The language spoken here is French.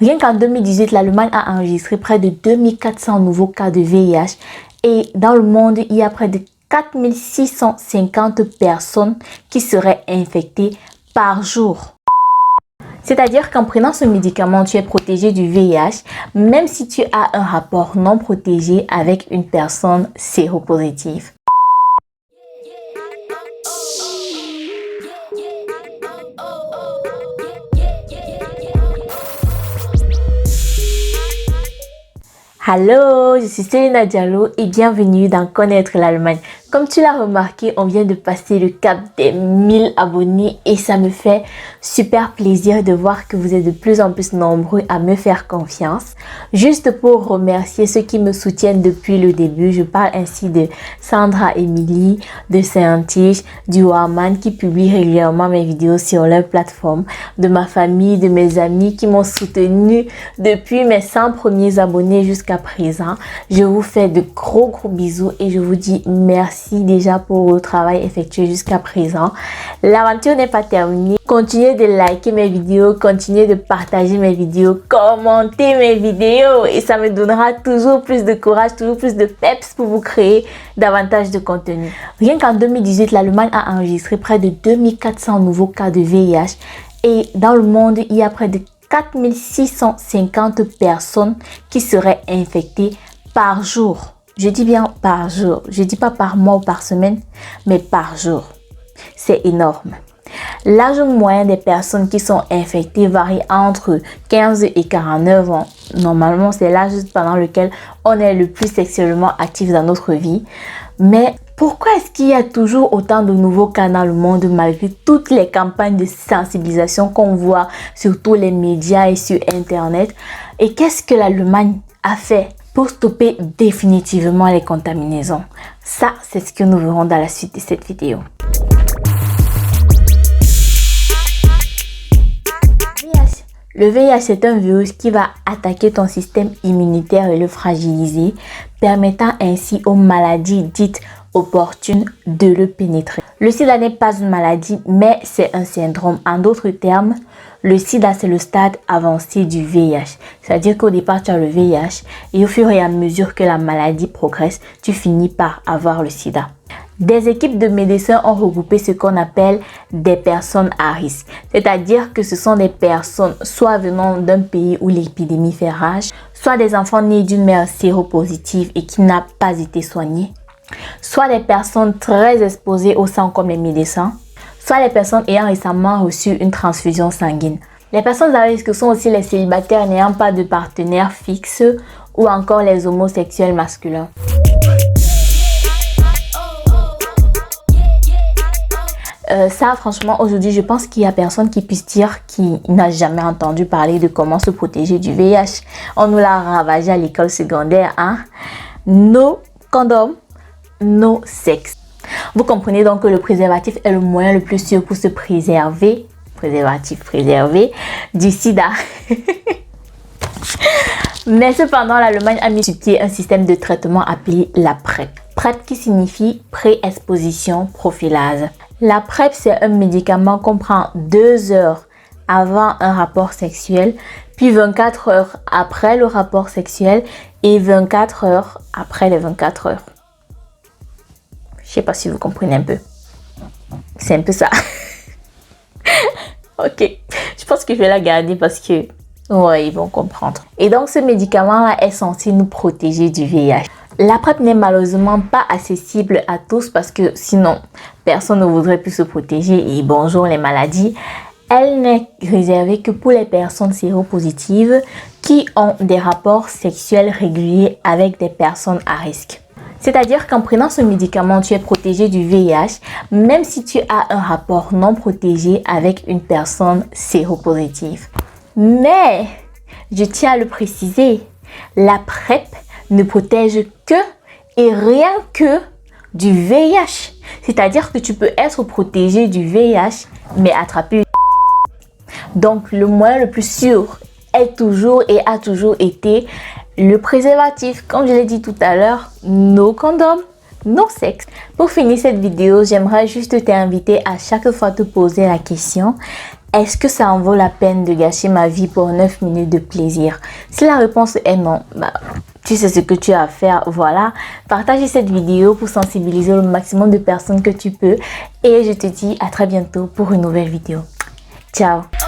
Rien qu'en 2018, l'Allemagne a enregistré près de 2400 nouveaux cas de VIH et dans le monde, il y a près de 4650 personnes qui seraient infectées par jour. C'est-à-dire qu'en prenant ce médicament, tu es protégé du VIH, même si tu as un rapport non protégé avec une personne séropositive. Hello, je suis Selena Diallo et bienvenue dans Connaître l'Allemagne. Comme tu l'as remarqué, on vient de passer le cap des 1000 abonnés et ça me fait super plaisir de voir que vous êtes de plus en plus nombreux à me faire confiance. Juste pour remercier ceux qui me soutiennent depuis le début, je parle ainsi de Sandra Emily, de Saint-Tige, du Warman qui publie régulièrement mes vidéos sur leur plateforme, de ma famille, de mes amis qui m'ont soutenu depuis mes 100 premiers abonnés jusqu'à présent. Je vous fais de gros bisous et je vous dis merci déjà pour le travail effectué jusqu'à présent. L'aventure n'est pas terminée. Continuez de liker mes vidéos, continuez de partager mes vidéos, commenter mes vidéos et ça me donnera toujours plus de courage, toujours plus de peps pour vous créer davantage de contenu. Rien qu'en 2018, l'Allemagne a enregistré près de 2400 nouveaux cas de VIH et dans le monde, il y a près de 4650 personnes qui seraient infectées par jour. Je dis bien par jour. Je dis pas par mois ou par semaine, mais par jour. C'est énorme. L'âge moyen des personnes qui sont infectées varie entre 15 et 49 ans. Normalement, c'est l'âge pendant lequel on est le plus sexuellement actif dans notre vie. Mais pourquoi est-ce qu'il y a toujours autant de nouveaux cas dans le monde malgré toutes les campagnes de sensibilisation qu'on voit sur tous les médias et sur Internet? Et qu'est-ce que l'Allemagne a fait pour stopper définitivement les contaminaisons? Ça, c'est ce que nous verrons dans la suite de cette vidéo. Le VIH est un virus qui va attaquer ton système immunitaire et le fragiliser, permettant ainsi aux maladies dites opportunes de le pénétrer. Le sida n'est pas une maladie, mais c'est un syndrome. En d'autres termes, le sida, c'est le stade avancé du VIH. C'est-à-dire qu'au départ, tu as le VIH et au fur et à mesure que la maladie progresse, tu finis par avoir le sida. Des équipes de médecins ont regroupé ce qu'on appelle des personnes à risque. C'est-à-dire que ce sont des personnes soit venant d'un pays où l'épidémie fait rage, soit des enfants nés d'une mère séropositive et qui n'a pas été soignée, soit des personnes très exposées au sang comme les médecins, soit les personnes ayant récemment reçu une transfusion sanguine. Les personnes à risque sont aussi les célibataires n'ayant pas de partenaire fixe ou encore les homosexuels masculins. Ça, franchement, aujourd'hui, je pense qu'il y a personne qui puisse dire qu'il n'a jamais entendu parler de comment se protéger du VIH. On nous l'a ravagé à l'école secondaire, hein? No condom, no sexe. Vous comprenez donc que le préservatif est le moyen le plus sûr pour se préserver, du sida. Mais cependant, l'Allemagne a mis sur pied un système de traitement appelé la PrEP. PrEP qui signifie pré-exposition prophylaxe. La PrEP, c'est un médicament qu'on prend 2 heures avant un rapport sexuel, puis 24 heures après le rapport sexuel et 24 heures après les 24 heures. Je sais pas si vous comprenez un peu. C'est un peu ça. Ok, je pense que je vais la garder parce que ouais, ils vont comprendre. Et donc, ce médicament-là est censé nous protéger du VIH. La PrEP n'est malheureusement pas accessible à tous parce que sinon, personne ne voudrait plus se protéger et bonjour les maladies. Elle n'est réservée que pour les personnes séropositives qui ont des rapports sexuels réguliers avec des personnes à risque. C'est-à-dire qu'en prenant ce médicament, tu es protégé du VIH, même si tu as un rapport non protégé avec une personne séropositive. Mais, je tiens à le préciser, la PrEP ne protège que et rien que du VIH. C'est-à-dire que tu peux être protégé du VIH, mais attraper. Donc, le moyen le plus sûr est toujours et a toujours été le préservatif. Comme je l'ai dit tout à l'heure, no condom, non sexe. Pour finir cette vidéo, j'aimerais juste t'inviter à chaque fois te poser la question: est-ce que ça en vaut la peine de gâcher ma vie pour 9 minutes de plaisir? Si la réponse est non, tu sais ce que tu as à faire, voilà. Partage cette vidéo pour sensibiliser le maximum de personnes que tu peux. Et je te dis à très bientôt pour une nouvelle vidéo. Ciao!